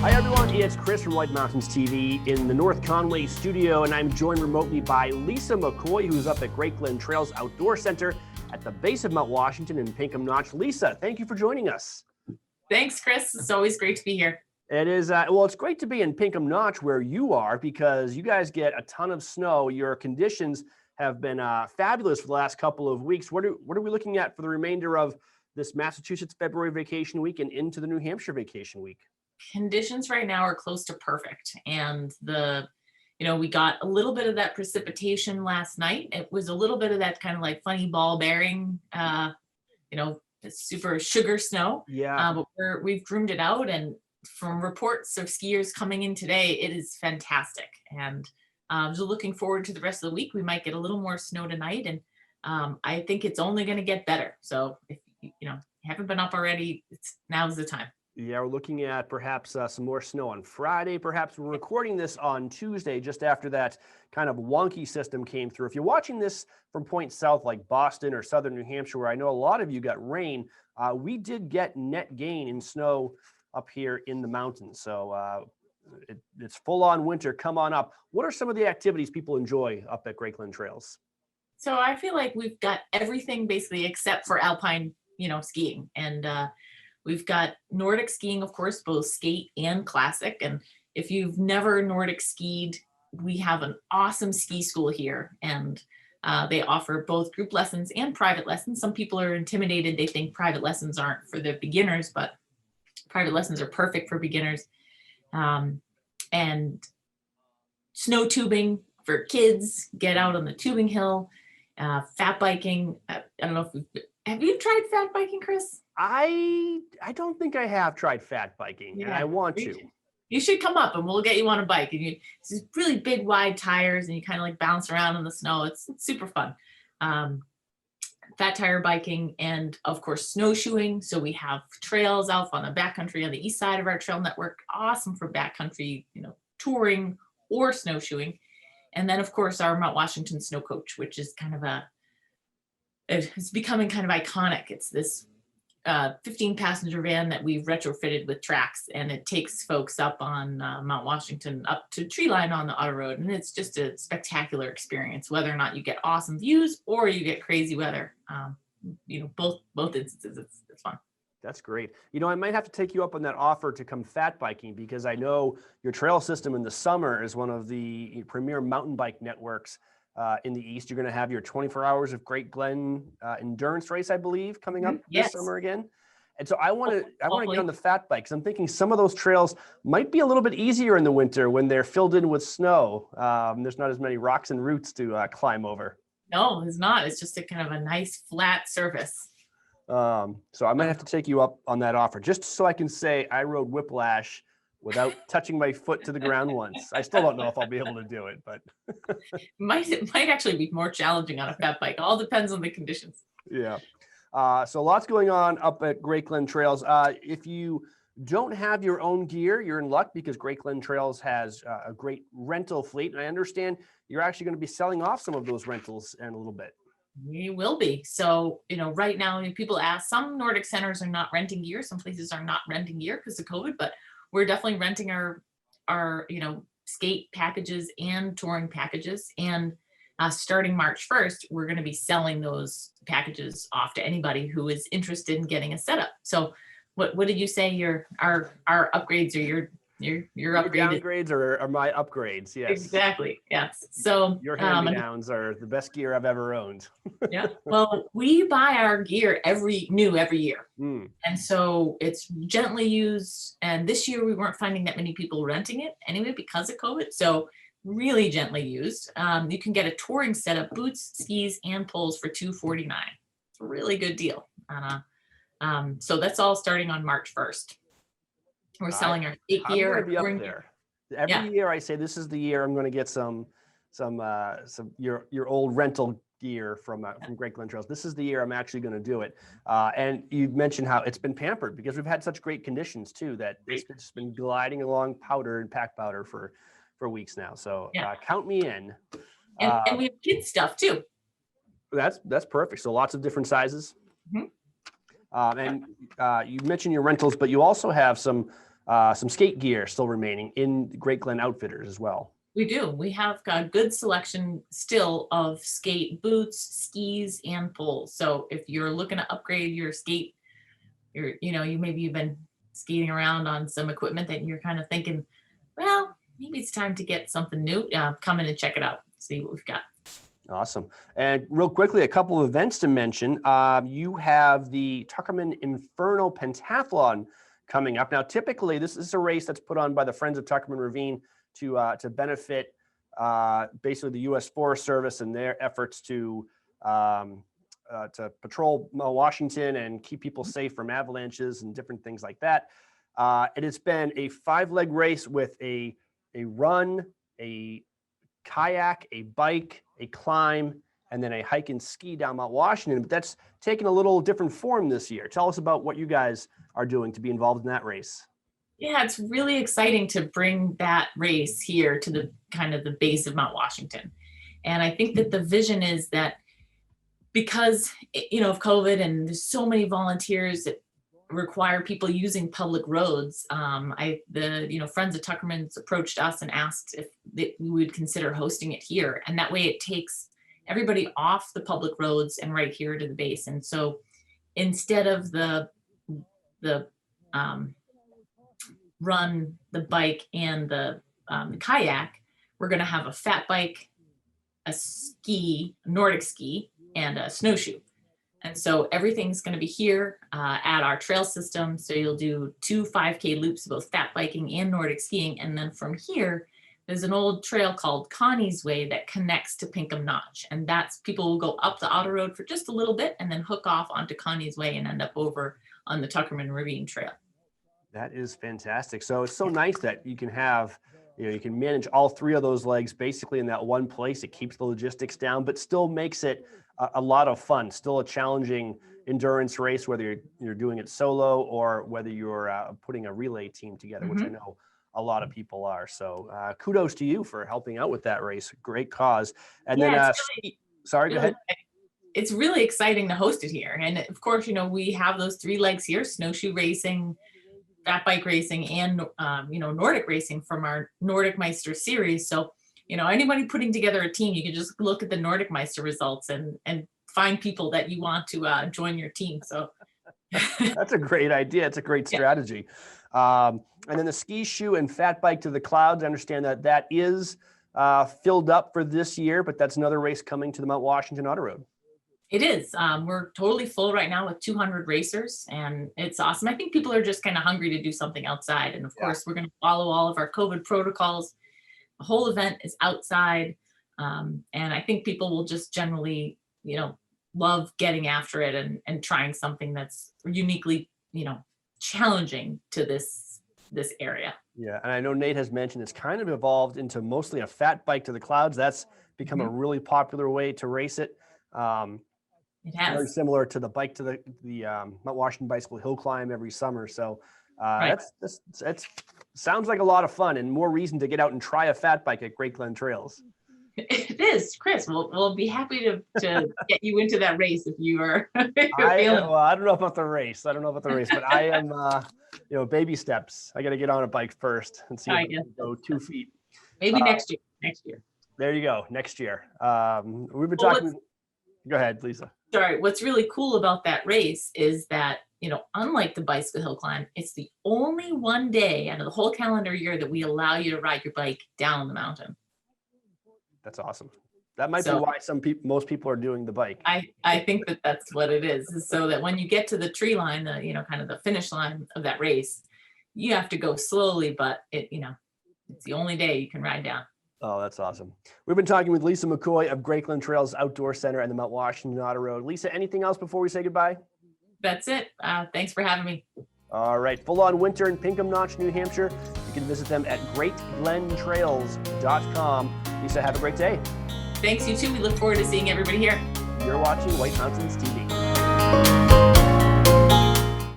Hi everyone, it's Chris from White Mountains TV in the North Conway studio, and I'm joined remotely by Lisa McCoy, who's up at Great Glen Trails Outdoor Center at the base of Mount Washington in Pinkham Notch. Lisa, thank you for joining us. Thanks, Chris. It's always great to be here. It is, well, it's great to be in Pinkham Notch where you are because you guys get a ton of snow. Your conditions have been fabulous for the last couple of weeks. What are we looking at for the remainder of this Massachusetts February vacation week and into the New Hampshire vacation week? Conditions right now are close to perfect. And we got a little bit of that precipitation last night. It was a little bit of that kind of like funny ball bearing, super sugar snow. Yeah. But we've groomed it out, and from reports of skiers coming in today, it is fantastic. And so looking forward to the rest of the week. We might get a little more snow tonight, and I think it's only going to get better. So if you haven't been up already, now's the time. Yeah, we're looking at perhaps some more snow on Friday. Perhaps we're recording this on Tuesday, just after that kind of wonky system came through. If you're watching this from points south like Boston or southern New Hampshire, where I know a lot of you got rain, we did get net gain in snow up here in the mountains. So it's full on winter. Come on up. What are some of the activities people enjoy up at Great Glen Trails? So I feel like we've got everything basically except for alpine, skiing. And we've got Nordic skiing, of course, both skate and classic. And if you've never Nordic skied, we have an awesome ski school here. And they offer both group lessons and private lessons. Some people are intimidated. They think private lessons aren't for the beginners, but private lessons are perfect for beginners. And snow tubing for kids, get out on the tubing hill, fat biking. I don't know if have you tried fat biking, Chris? I don't think I have tried fat biking, and I want to. You should come up and we'll get you on a bike. And it's these really big, wide tires, and you kind of like bounce around in the snow. It's super fun. Fat tire biking, and of course snowshoeing. So we have trails out on the backcountry on the east side of our trail network. Awesome for backcountry, touring or snowshoeing. And then of course our Mount Washington Snow Coach, which is it's becoming kind of iconic. It's this 15-passenger van that we've retrofitted with tracks, and it takes folks up on Mount Washington up to tree line on the auto road, and it's just a spectacular experience, whether or not you get awesome views or you get crazy weather. Both instances, it's fun. That's great. I might have to take you up on that offer to come fat biking, because I know your trail system in the summer is one of the premier mountain bike networks in the East. You're going to have your 24 hours of Great Glen endurance race, I believe, coming up this summer again. And so I want to get on the fat bike, because I'm thinking some of those trails might be a little bit easier in the winter when they're filled in with snow. There's not as many rocks and roots to climb over. No, it's not. It's just a kind of a nice flat surface. So I might have to take you up on that offer, just so I can say I rode Whiplash without touching my foot to the ground once. I still don't know if I'll be able to do it, but it might actually be more challenging on a fat bike. All depends on the conditions. Yeah. So lots going on up at Great Glen Trails. If you don't have your own gear, you're in luck, because Great Glen Trails has a great rental fleet. And I understand you're actually going to be selling off some of those rentals in a little bit. We will be. So, right now people ask, some Nordic centers are not renting gear. Some places are not renting gear because of COVID, but we're definitely renting our skate packages and touring packages. And starting March 1st, we're going to be selling those packages off to anybody who is interested in getting a setup. So what did you say our upgrades or your downgrades are my upgrades? Yes, exactly. Yes. So your hand-me-downs are the best gear I've ever owned. Yeah. Well, we buy our gear every year. And so it's gently used. And this year we weren't finding that many people renting it anyway because of COVID. So really gently used. You can get a touring setup, boots, skis, and poles for $249. It's a really good deal. So that's all starting on March 1st. We're selling our skate gear. I'm gonna be up there. Every year I say this is the year I'm going to get some your old rental gear from Great Glen Trails. This is the year I'm actually going to do it. And you mentioned how it's been pampered, because we've had such great conditions too, that it's just been gliding along powder and pack powder for weeks now. So count me in. And we have kids stuff too. That's perfect. So lots of different sizes. And you mentioned your rentals, but you also have some some skate gear still remaining in Great Glen Outfitters as well. We do. We have got a good selection still of skate boots, skis, and poles. So if you're looking to upgrade your skate, you've been skating around on some equipment that you're kind of thinking, well, maybe it's time to get something new. Come in and check it out. See what we've got. Awesome. And real quickly, a couple of events to mention. You have the Tuckerman Inferno Pentathlon coming up. Now, typically, this is a race that's put on by the Friends of Tuckerman Ravine to benefit basically the U.S. Forest Service and their efforts to patrol Washington and keep people safe from avalanches and different things like that. It has been a 5-leg race with a run, a kayak, a bike, a climb, and then a hike and ski down Mount Washington. But that's taken a little different form this year. Tell us about what you guys are doing to be involved in that race. Yeah, it's really exciting to bring that race here to the kind of the base of Mount Washington. And I think that the vision is that because, of COVID and there's so many volunteers that require people using public roads, Friends of Tuckermans approached us and asked if we would consider hosting it here. And that way it takes everybody off the public roads and right here to the base. And so instead of the run, the bike, and the kayak, we're going to have a fat bike, a ski, Nordic ski, and a snowshoe. And so everything's going to be here at our trail system. So you'll do 2 5K loops, both fat biking and Nordic skiing. And then from here, there's an old trail called Connie's Way that connects to Pinkham Notch. And that's people will go up the auto road for just a little bit and then hook off onto Connie's Way and end up over on the Tuckerman Ravine Trail. That is fantastic. So it's so nice that you can have, you can manage all 3 of those legs basically in that one place. It keeps the logistics down, but still makes it a lot of fun. Still a challenging endurance race, whether you're doing it solo or whether you're putting a relay team together, which I know a lot of people are. So kudos to you for helping out with that race. Great cause. And then, sorry, go ahead. It's really exciting to host it here. And of course, we have those 3 legs here: snowshoe racing, fat bike racing, and Nordic racing from our Nordic Meister series. So anybody putting together a team, you can just look at the Nordic Meister results and find people that you want to join your team. So that's a great idea. It's a great strategy. And then the ski shoe and fat bike to the clouds. I understand that is filled up for this year, but that's another race coming to the Mount Washington Auto Road. It is. We're totally full right now with 200 racers, and it's awesome. I think people are just kind of hungry to do something outside. And of course, we're going to follow all of our COVID protocols. The whole event is outside. And I think people will just generally, love getting after it and trying something that's uniquely, challenging to this area. Yeah. And I know Nate has mentioned it's kind of evolved into mostly a fat bike to the clouds. That's become a really popular way to race it. It has. Very similar to the bike to the Mount Washington Bicycle Hill Climb every summer. So that's sounds like a lot of fun and more reason to get out and try a fat bike at Great Glen Trails. It is, Chris. We'll be happy to get you into that race if you are. I don't know about the race. But I am, baby steps. I got to get on a bike first and see if I can go 2 feet. Maybe next year. There you go. Next year. We've been talking. Go ahead, Lisa. Sorry. What's really cool about that race is that, unlike the Bicycle Hill Climb, it's the only one day out of the whole calendar year that we allow you to ride your bike down the mountain. That's awesome. That might be why most people are doing the bike. I think that's what it is so that when you get to the tree line, kind of the finish line of that race, you have to go slowly, but it's the only day you can ride down. Oh, that's awesome. We've been talking with Lisa McCoy of Great Glen Trails Outdoor Center and the Mount Washington Auto Road. Lisa, anything else before we say goodbye? That's it. Thanks for having me. All right. Full on winter in Pinkham Notch, New Hampshire. You can visit them at greatglentrails.com. Lisa, have a great day. Thanks, you too. We look forward to seeing everybody here. You're watching White Mountains TV.